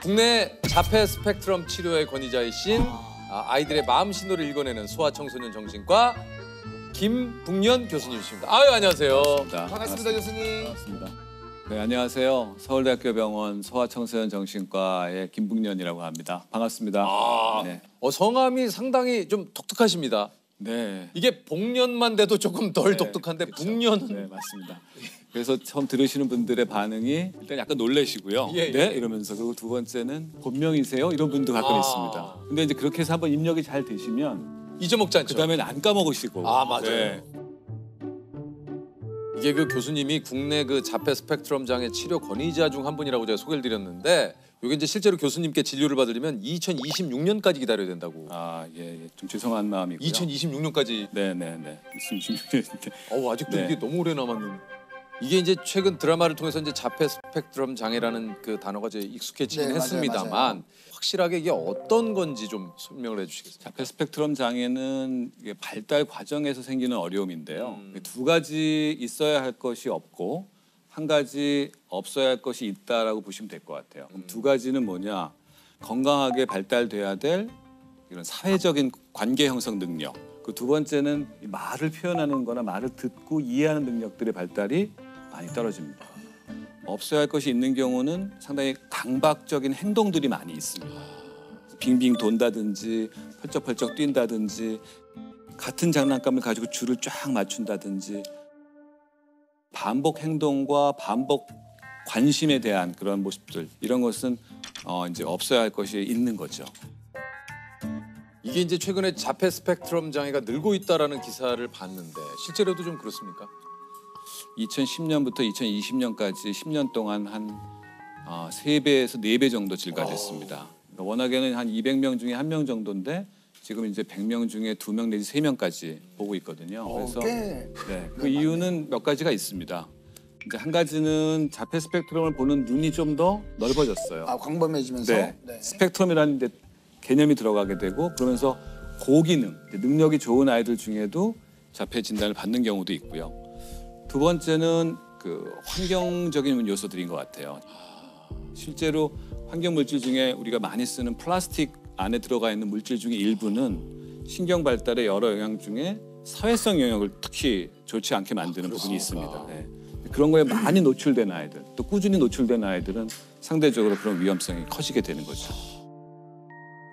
국내 자폐 스펙트럼 치료의 권위자이신 아이들의 마음 신호를 읽어내는 소아청소년 정신과 김북년 교수님이십니다. 아유, 안녕하세요. 반갑습니다, 교수님. 반갑습니다. 네, 안녕하세요. 서울대학교 병원 소아청소년 정신과의 김북년이라고 합니다. 반갑습니다. 네. 성함이 상당히 좀 독특하십니다. 네. 이게 복년만 돼도 조금 덜 독특한데 그렇죠. 북년은 네, 맞습니다. 그래서 처음 들으시는 분들의 반응이 일단 약간 놀라시고요. 예, 예. 네, 이러면서 그리고 두 번째는 본명이세요? 이런 분도 가끔 있습니다. 근데 이제 그렇게 해서 한번 입력이 잘 되시면 잊어먹지 않죠. 그다음에는 안 까먹으시고. 맞아요. 네. 이게 그 교수님이 국내 그 자폐 스펙트럼 장애 치료 권위자 중 한 분이라고 제가 소개를 드렸는데 이게 이제 실제로 교수님께 진료를 받으려면 2026년까지 기다려야 된다고. 예. 좀 죄송한 마음이고요. 2026년까지. 네. 2026년인데. 아직도 네. 이게 너무 오래 남았는데. 이게 이제 최근 드라마를 통해서 이제 자폐 스펙트럼 장애라는 그 단어가 이제 익숙해지긴 네, 맞아요, 했습니다만 맞아요. 확실하게 이게 어떤 건지 좀 설명을 해주시겠어요? 자폐 스펙트럼 장애는 이게 발달 과정에서 생기는 어려움인데요. 두 가지 있어야 할 것이 없고 한 가지 없어야 할 것이 있다라고 보시면 될 것 같아요. 그럼 두 가지는 뭐냐? 건강하게 발달돼야 될 이런 사회적인 관계 형성 능력. 그 두 번째는 이 말을 표현하는 거나 말을 듣고 이해하는 능력들의 발달이 많이 떨어집니다. 없어야 할 것이 있는 경우는 상당히 강박적인 행동들이 많이 있습니다. 빙빙 돈다든지 펄쩍펄쩍 뛴다든지 같은 장난감을 가지고 줄을 쫙 맞춘다든지 반복 행동과 반복 관심에 대한 그런 모습들 이런 것은 이제 없어야 할 것이 있는 거죠. 이게 이제 최근에 자폐 스펙트럼 장애가 늘고 있다라는 기사를 봤는데 실제로도 좀 그렇습니까? 2010년부터 2020년까지 10년 동안 한 3배에서 4배 정도 증가됐습니다. 그러니까 워낙에는 한 200명 중에 1명 정도인데 지금 이제 100명 중에 2명 내지 3명까지 보고 있거든요. 그래서 그 이유는 몇 가지가 있습니다. 이제 한 가지는 자폐 스펙트럼을 보는 눈이 좀 더 넓어졌어요. 광범해지면서. 네. 스펙트럼이라는 데 개념이 들어가게 되고 그러면서 고기능, 능력이 좋은 아이들 중에도 자폐 진단을 받는 경우도 있고요. 두 번째는 그 환경적인 요소들인 것 같아요. 실제로 환경 물질 중에 우리가 많이 쓰는 플라스틱 안에 들어가 있는 물질 중에 일부는 신경 발달의 여러 영향 중에 사회성 영역을 특히 좋지 않게 만드는 부분이 있습니다. 네. 그런 거에 많이 노출된 아이들, 또 꾸준히 노출된 아이들은 상대적으로 그런 위험성이 커지게 되는 거죠.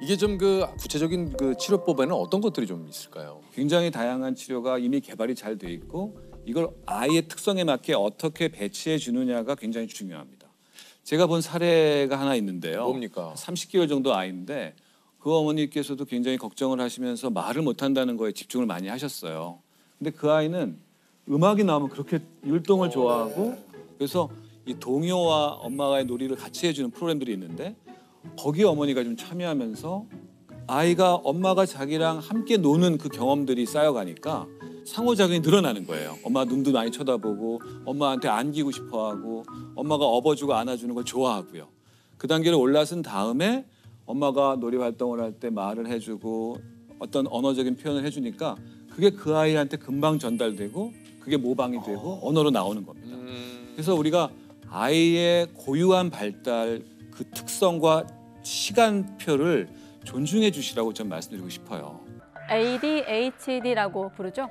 이게 좀 그 구체적인 그 치료법에는 어떤 것들이 좀 있을까요? 굉장히 다양한 치료가 이미 개발이 잘 돼 있고 이걸 아이의 특성에 맞게 어떻게 배치해 주느냐가 굉장히 중요합니다. 제가 본 사례가 하나 있는데요. 뭡니까? 30개월 정도 아이인데 그 어머니께서도 굉장히 걱정을 하시면서 말을 못한다는 거에 집중을 많이 하셨어요. 근데 그 아이는 음악이 나오면 그렇게 율동을 좋아하고 그래서 이 동요와 엄마와의 놀이를 같이 해주는 프로그램들이 있는데 거기에 어머니가 좀 참여하면서 아이가 엄마가 자기랑 함께 노는 그 경험들이 쌓여가니까 상호작용이 늘어나는 거예요. 엄마 눈도 많이 쳐다보고 엄마한테 안기고 싶어하고 엄마가 업어주고 안아주는 걸 좋아하고요. 그 단계를 올라선 다음에 엄마가 놀이 활동을 할 때 말을 해주고 어떤 언어적인 표현을 해주니까 그게 그 아이한테 금방 전달되고 그게 모방이 되고 언어로 나오는 겁니다. 그래서 우리가 아이의 고유한 발달 그 특성과 시간표를 존중해 주시라고 좀 말씀드리고 싶어요. ADHD라고 부르죠?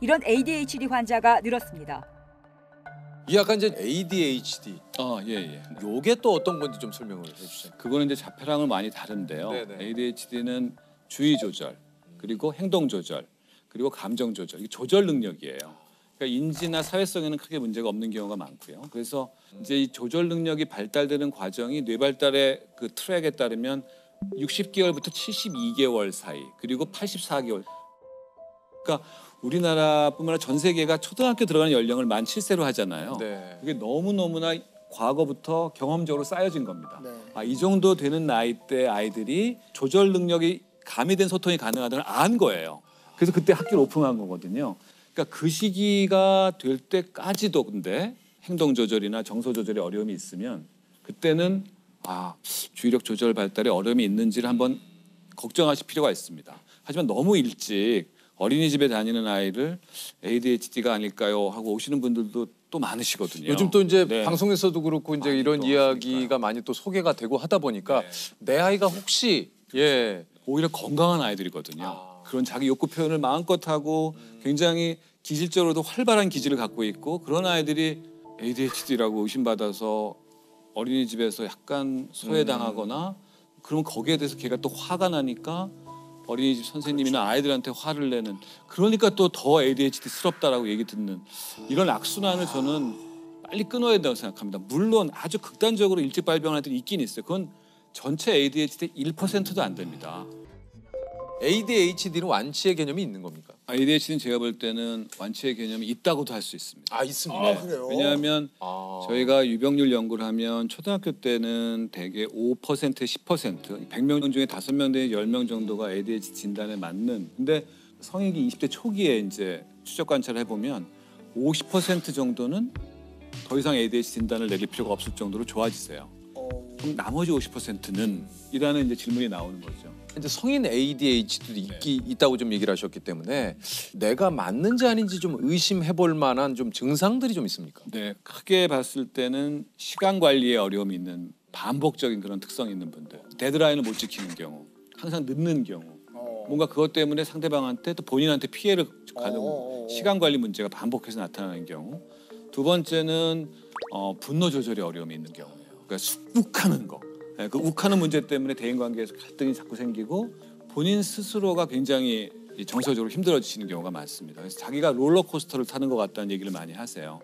이런 ADHD 환자가 늘었습니다. 이 약간 이제 ADHD. 예. 요게 또 어떤 건지 좀 설명을 해주세요. 그거는 이제 자폐랑은 많이 다른데요. 네네. ADHD는 주의 조절, 그리고 행동 조절, 그리고 감정 조절. 이게 조절 능력이에요. 그러니까 인지나 사회성에는 크게 문제가 없는 경우가 많고요. 그래서 이제 이 조절 능력이 발달되는 과정이 뇌 발달의 그 트랙에 따르면 60개월부터 72개월 사이, 그리고 84개월. 그러니까 우리나라뿐만 아니라 전 세계가 초등학교 들어가는 연령을 만 7세로 하잖아요. 네. 그게 너무너무나 과거부터 경험적으로 쌓여진 겁니다. 네. 이 정도 되는 나이대 아이들이 조절 능력이 가미된 소통이 가능하다는 안 거예요. 그래서 그때 학교를 오픈한 거거든요. 그러니까 그 시기가 될 때까지도 근데 행동 조절이나 정서 조절에 어려움이 있으면 그때는 주의력 조절 발달에 어려움이 있는지를 한번 걱정하실 필요가 있습니다. 하지만 너무 일찍 어린이집에 다니는 아이를 ADHD가 아닐까요 하고 오시는 분들도 또 많으시거든요. 요즘 또 이제 네. 방송에서도 그렇고 이제 많이 이런 또 이야기가 하시니까요. 많이 또 소개가 되고 하다 보니까 네. 내 아이가 혹시 오히려 건강한 아이들이거든요. 그런 자기 욕구 표현을 마음껏 하고 굉장히 기질적으로도 활발한 기질을 갖고 있고 그런 아이들이 ADHD라고 의심받아서 어린이집에서 약간 소외당하거나 그러면 거기에 대해서 걔가 또 화가 나니까 어린이집 선생님이나 아이들한테 화를 내는 그러니까 또 더 ADHD스럽다라고 얘기 듣는 이런 악순환을 저는 빨리 끊어야 된다고 생각합니다. 물론 아주 극단적으로 일찍 발병한 애들이 있긴 있어요. 그건 전체 ADHD 1%도 안 됩니다. ADHD는 완치의 개념이 있는 겁니까? ADHD는 제가 볼 때는 완치의 개념이 있다고도 할 수 있습니다. 아 있습니다. 아, 그래요? 왜냐하면 아. 저희가 유병률 연구를 하면 초등학교 때는 대개 5%, 10%, 100명 중에 5명 내지 10명 정도가 ADHD 진단에 맞는. 근데 성인기 20대 초기에 이제 추적 관찰을 해보면 50% 정도는 더 이상 ADHD 진단을 내릴 필요가 없을 정도로 좋아지세요. 그럼 나머지 50%는 이라는 이제 질문이 나오는 거죠. 이제 성인 ADHD도 있다고 좀 얘기를 하셨기 때문에 내가 맞는지 아닌지 좀 의심해볼 만한 좀 증상들이 좀 있습니까? 네, 크게 봤을 때는 시간 관리에 어려움이 있는 반복적인 그런 특성이 있는 분들, 데드라인을 못 지키는 경우, 항상 늦는 경우, 뭔가 그것 때문에 상대방한테 또 본인한테 피해를 가는 시간 관리 문제가 반복해서 나타나는 경우. 두 번째는 분노 조절에 어려움이 있는 경우예요. 그러니까 욱하는 거. 네, 그 욱하는 문제 때문에 대인관계에서 갈등이 자꾸 생기고 본인 스스로가 굉장히 정서적으로 힘들어지시는 경우가 많습니다. 그래서 자기가 롤러코스터를 타는 것 같다는 얘기를 많이 하세요.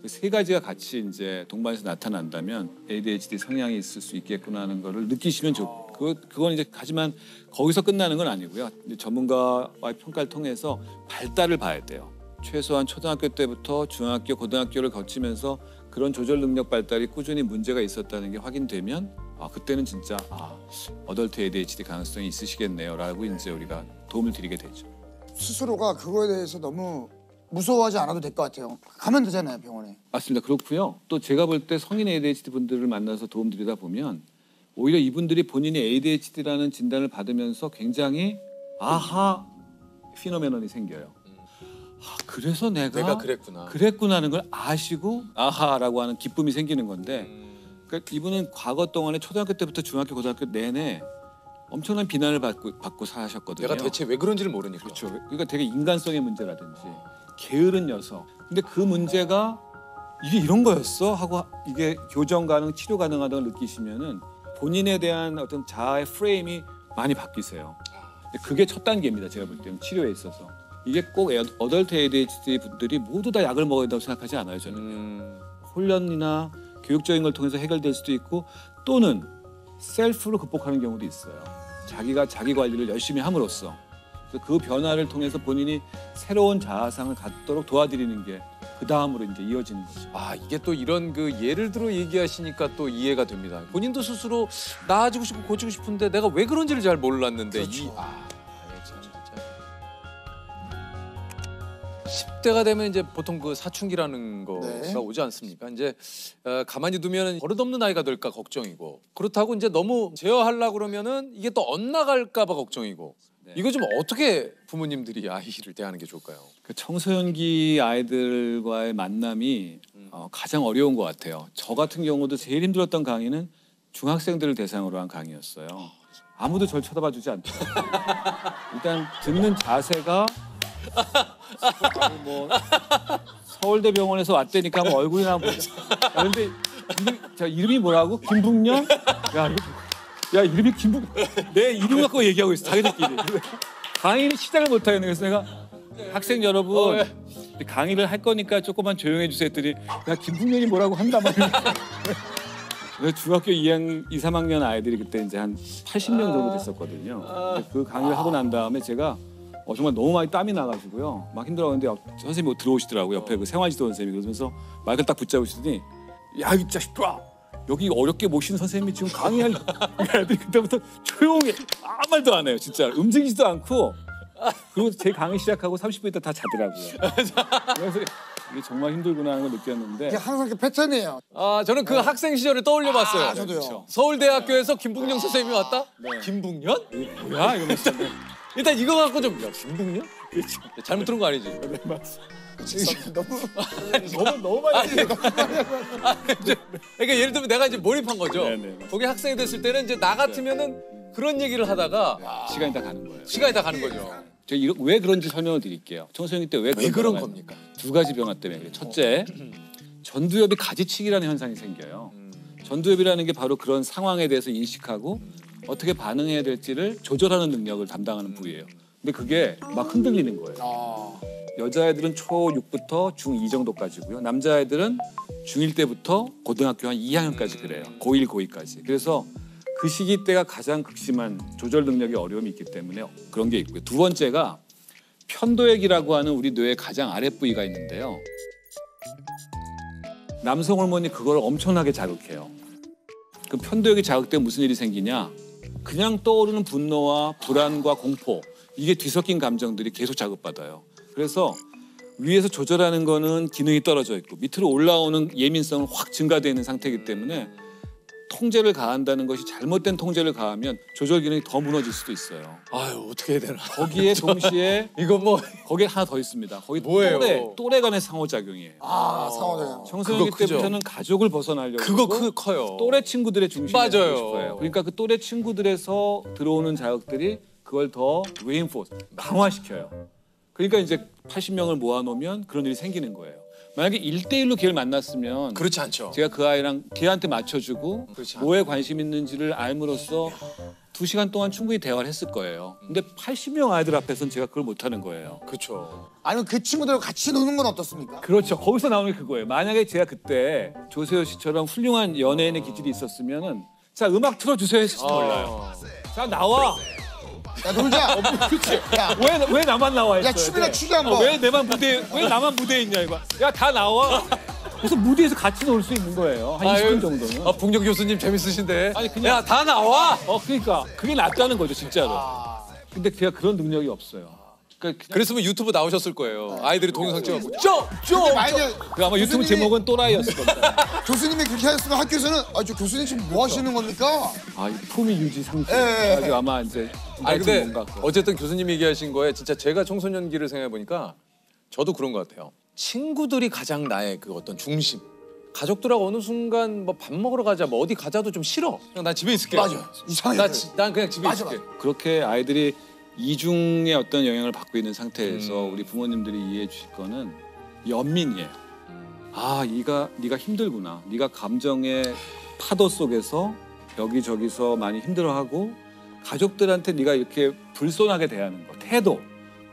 세 가지가 같이 이제 동반해서 나타난다면 ADHD 성향이 있을 수 있겠구나 하는 거를 느끼시면 좋고 그건 이제 하지만 거기서 끝나는 건 아니고요. 전문가와의 평가를 통해서 발달을 봐야 돼요. 최소한 초등학교 때부터 중학교, 고등학교를 거치면서 그런 조절 능력 발달이 꾸준히 문제가 있었다는 게 확인되면 그때는 진짜 어덜트 ADHD 가능성이 있으시겠네요라고 이제 우리가 도움을 드리게 되죠. 스스로가 그거에 대해서 너무 무서워하지 않아도 될 것 같아요. 가면 되잖아요, 병원에. 맞습니다. 그렇고요. 또 제가 볼 때 성인 ADHD 분들을 만나서 도움드리다 보면 오히려 이분들이 본인이 ADHD라는 진단을 받으면서 굉장히 아하 피노메논이 생겨요. 그래서 내가 그랬구나. 하는 걸 아시고 아하라고 하는 기쁨이 생기는 건데 그러니까 이분은 과거 동안에 초등학교 때부터 중학교, 고등학교 내내 엄청난 비난을 받고 사셨거든요. 내가 대체 왜 그런지를 모르니까. 그렇죠. 그러니까 되게 인간성의 문제라든지 게으른 녀석. 근데 그 문제가 이게 이런 거였어 하고 이게 교정 가능, 치료 가능하다고 느끼시면은 본인에 대한 어떤 자아의 프레임이 많이 바뀌세요. 근데 그게 첫 단계입니다. 제가 볼 때는 치료에 있어서. 이게 꼭 어덜트 ADHD 분들이 모두 다 약을 먹어야 된다고 생각하지 않아요. 저는 훈련이나 교육적인 걸 통해서 해결될 수도 있고 또는 셀프로 극복하는 경우도 있어요. 자기가 자기 관리를 열심히 함으로써 그래서 그 변화를 통해서 본인이 새로운 자아상을 갖도록 도와드리는 게 그 다음으로 이제 이어지는 거죠. 이게 또 이런 그 예를 들어 얘기하시니까 또 이해가 됩니다. 본인도 스스로 나아지고 싶고 고치고 싶은데 내가 왜 그런지를 잘 몰랐는데 그렇죠. 10대가 되면 이제 보통 그 사춘기라는 거가 네. 오지 않습니까? 이제 가만히 두면 버릇없는 아이가 될까 걱정이고 그렇다고 이제 너무 제어하려고 그러면은 이게 또 엇나갈까 봐 걱정이고 이거 좀 어떻게 부모님들이 아이를 대하는 게 좋을까요? 그 청소년기 아이들과의 만남이 가장 어려운 것 같아요. 저 같은 경우도 제일 힘들었던 강의는 중학생들을 대상으로 한 강의였어요. 아무도 저를 쳐다봐주지 않더라고요. 일단 듣는 자세가 뭐 서울대병원에서 왔다니까 뭐 얼굴이나 보자. 그런데 이름이 뭐라고? 김북년? 야 이름이 내 이름 갖고 얘기하고 있어 자기들끼리. 강의는 시작을 못하겠네. 그래서 내가 학생 여러분 강의를 할 거니까 조금만 조용해 주세요 했더니 야 김북년이 뭐라고 한단 말이야. 그래서 중학교 2, 3학년 아이들이 그때 이제 한 80명 정도 됐었거든요. 그 강의를 하고 난 다음에 제가 정말 너무 많이 땀이 나가지고요. 막 힘들어하는데 선생님이 들어오시더라고요. 옆에 그 생활지도 선생님이 그러면서 마이크를 딱 붙잡으시더니 야 이 자식들아 여기 어렵게 모신 선생님이 지금 강의할 애들이 그때부터 조용해 아무 말도 안 해요. 진짜 움직이지도 않고 그리고 제 강의 시작하고 30분 있다 다 자더라고요. 그래서 이게 정말 힘들구나 하는 걸 느꼈는데 이게 항상 그 패턴이에요. 저는 그 학생 시절을 떠올려 봤어요. 저도요. 그렇죠. 서울대학교에서 김북년 선생님이 왔다? 김북년? 뭐야 이러면서 일단 이거 갖고 좀 김북년? 잘못 들은 거 아니지? 너무 많이 그러니까 예를 들면 내가 이제 몰입한 거죠. 네네. 거기 학생이 됐을 때는 이제 나 같으면은 그런 얘기를 하다가 시간이 다 가는 거예요. 시간이 다 가는 거죠. 제가 왜 그런지 설명을 드릴게요. 청소년기 때 왜 그런 겁니까? 두 가지 변화 때문에 그래요. 첫째, 전두엽이 가지치기라는 현상이 생겨요. 전두엽이라는 게 바로 그런 상황에 대해서 인식하고 어떻게 반응해야 될지를 조절하는 능력을 담당하는 부위예요. 근데 그게 막 흔들리는 거예요. 여자애들은 초6부터 중2 정도까지고요. 남자애들은 중1 때부터 고등학교 한 2학년까지 그래요. 고1, 고2까지. 그래서 그 시기 때가 가장 극심한 조절 능력의 어려움이 있기 때문에 그런 게 있고요. 두 번째가 편도액이라고 하는 우리 뇌의 가장 아랫부위가 있는데요. 남성 호르몬이 그걸 엄청나게 자극해요. 그 편도액이 자극되면 무슨 일이 생기냐? 그냥 떠오르는 분노와 불안과 공포, 이게 뒤섞인 감정들이 계속 자극받아요. 그래서 위에서 조절하는 거는 기능이 떨어져 있고 밑으로 올라오는 예민성은 확 증가되어 있는 상태이기 때문에 통제를 가한다는 것이 잘못된 통제를 가하면 조절 기능이 더 무너질 수도 있어요. 아유 어떻게 해야 되나. 거기에 동시에 이거 뭐 거기에 하나 더 있습니다. 거기 뭐예요? 또래 간의 상호작용이에요. 상호작용. 청소년기 그거 크죠. 때부터는 가족을 벗어나려고 그거 그러고 커요. 또래 친구들의 중심에 맞아요. 서고 싶어요. 그러니까 그 또래 친구들에서 들어오는 자극들이 그걸 더 reinforce, 강화시켜요. 그러니까 이제 80명을 모아놓으면 그런 일이 생기는 거예요. 만약에 1대1로 걔를 만났으면 그렇지 않죠. 제가 그 아이랑 걔한테 맞춰주고 그렇지 뭐에 관심 있는지를 알므로써 2시간 동안 충분히 대화를 했을 거예요. 근데 80명 아이들 앞에서는 제가 그걸 못하는 거예요. 그렇죠. 아니면 그 친구들과 같이 노는 건 어떻습니까? 그렇죠. 거기서 나오는 게 그거예요. 만약에 제가 그때 조세호 씨처럼 훌륭한 연예인의 기질이 있었으면은 자 음악 틀어주세요 했을지 몰라요. 자 나와. 야 놀자. 그렇지. 야, 왜 나만 나와 했어요? 야 춤이나 추자 한번. 왜 나만 무대에 있냐 이거. 야 다 나와. 그래서 무대에서 같이 놀 수 있는 거예요. 한 20분 정도는. 아 봉정 교수님 재밌으신데. 아니, 그냥- 야 다 나와. 그러니까 그게 낫다는 거죠 진짜로. 근데 제가 그런 능력이 없어요. 그러니까 그랬으면 유튜브 나오셨을 거예요. 아이들이 동영상 찍어갖고 근데 만약에 그 아마 유튜브 교수님이- 제목은 또라이였을 겁니다. 교수님이 그렇게 하셨으면 학교에서는 저 교수님 지금 뭐 하시는 겁니까? 이 품위 유지 상실. 예. 아주 아마 이제 아니 근데 뭔가 그거. 어쨌든 교수님이 얘기하신 거에 진짜 제가 청소년기를 생각해 보니까 저도 그런 것 같아요. 친구들이 가장 나의 그 어떤 중심. 가족들하고 어느 순간 뭐 밥 먹으러 가자, 뭐 어디 가자도 좀 싫어. 그냥 난 집에 있을게. 맞아. 이상해. 난 그냥 집에 맞아, 있을게. 그렇게 아이들이 이중의 어떤 영향을 받고 있는 상태에서 우리 부모님들이 이해해 주실 거는 연민이에요. 네가 힘들구나. 네가 감정의 파도 속에서 여기저기서 많이 힘들어하고 가족들한테 네가 이렇게 불손하게 대하는 거, 태도.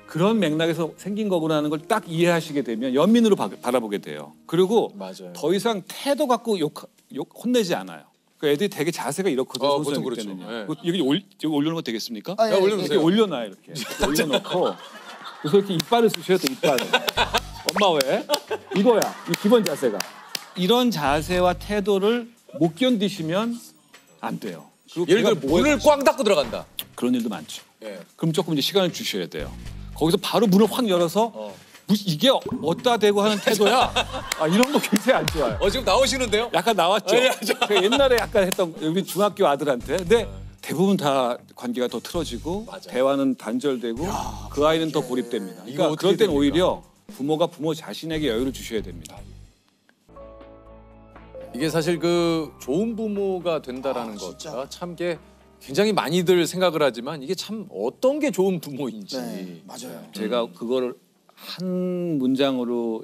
그런 맥락에서 생긴 거구나 하는 걸 딱 이해하시게 되면 연민으로 바라보게 돼요. 그리고 맞아요. 더 이상 태도 갖고 혼내지 않아요. 그 애들이 되게 자세가 이렇거든요. 보통 청소년기 그렇죠. 때는요. 예. 여기 올려놓은 거 되겠습니까? 아, 예, 야, 올려놓으세요. 이렇게 올려놔요 이렇게 올려놓고 그래서 이렇게 이빨을 쑤셔요 또 이빨을. 엄마 왜? 이거야 이 기본 자세가. 이런 자세와 태도를 못 견디시면 안 돼요. 그리고 예를 걔가 들어 문을 꽝 닫고 들어간다. 그런 일도 많죠. 예. 그럼 조금 이제 시간을 주셔야 돼요. 거기서 바로 문을 확 열어서 이게 어디다 대고 하는 태도야. 이런 거 굉장히 안 좋아요. 지금 나오시는데요? 약간 나왔죠. 그 옛날에 약간 했던 우리 중학교 아들한테. 근데 대부분 다 관계가 더 틀어지고 맞아요. 대화는 단절되고 그 아이는 더 고립됩니다. 이거 그러니까 어떻게 그럴 땐 됩니까? 오히려 부모가 부모 자신에게 여유를 주셔야 됩니다. 이게 사실 그 좋은 부모가 된다라는 진짜. 것과 참 게 굉장히 많이들 생각을 하지만 이게 참 어떤 게 좋은 부모인지. 네, 맞아요. 제가 그거를 한 문장으로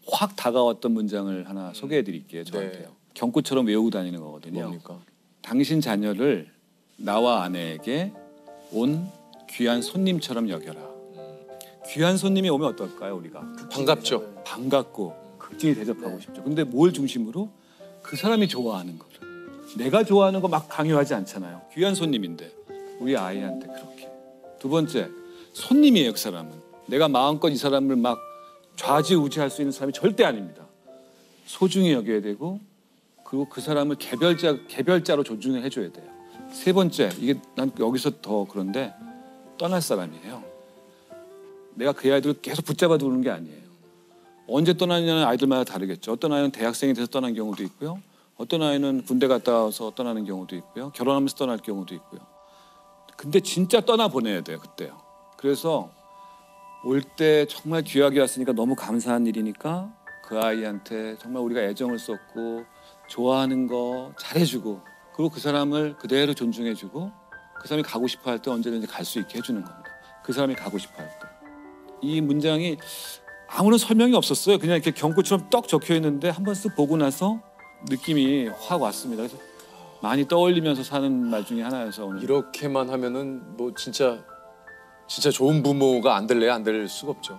확 다가왔던 문장을 하나 소개해 드릴게요. 저한테요. 네. 경구처럼 외우고 다니는 거거든요. 뭡니까? 당신 자녀를 나와 아내에게 온 귀한 손님처럼 여겨라. 귀한 손님이 오면 어떨까요, 우리가? 반갑죠. 반갑고 극진히 대접하고 싶죠. 근데 뭘 중심으로? 그 사람이 좋아하는 거를. 내가 좋아하는 거 막 강요하지 않잖아요. 귀한 손님인데 우리 아이한테 그렇게. 두 번째, 손님이에요, 그 사람은. 내가 마음껏 이 사람을 막 좌지우지할 수 있는 사람이 절대 아닙니다. 소중히 여겨야 되고 그리고 그 사람을 개별자로 존중해 줘야 돼요. 세 번째, 이게 난 여기서 더 그런데 떠날 사람이에요. 내가 그 아이들을 계속 붙잡아 두는 게 아니에요. 언제 떠나느냐는 아이들마다 다르겠죠. 어떤 아이는 대학생이 돼서 떠난 경우도 있고요. 어떤 아이는 군대 갔다 와서 떠나는 경우도 있고요. 결혼하면서 떠날 경우도 있고요. 근데 진짜 떠나보내야 돼요, 그때요. 그래서 올 때 정말 귀하게 왔으니까 너무 감사한 일이니까 그 아이한테 정말 우리가 애정을 쏟고 좋아하는 거 잘해주고 그리고 그 사람을 그대로 존중해주고 그 사람이 가고 싶어 할 때 언제든지 갈 수 있게 해주는 겁니다. 그 사람이 가고 싶어 할 때. 이 문장이 아무런 설명이 없었어요. 그냥 이렇게 경고처럼 떡 적혀 있는데 한 번 쓱 보고 나서 느낌이 확 왔습니다. 그래서 많이 떠올리면서 사는 말 중에 하나여서 오늘 이렇게만 하면은 뭐 진짜 좋은 부모가 안 될래야 안 될 수가 없죠.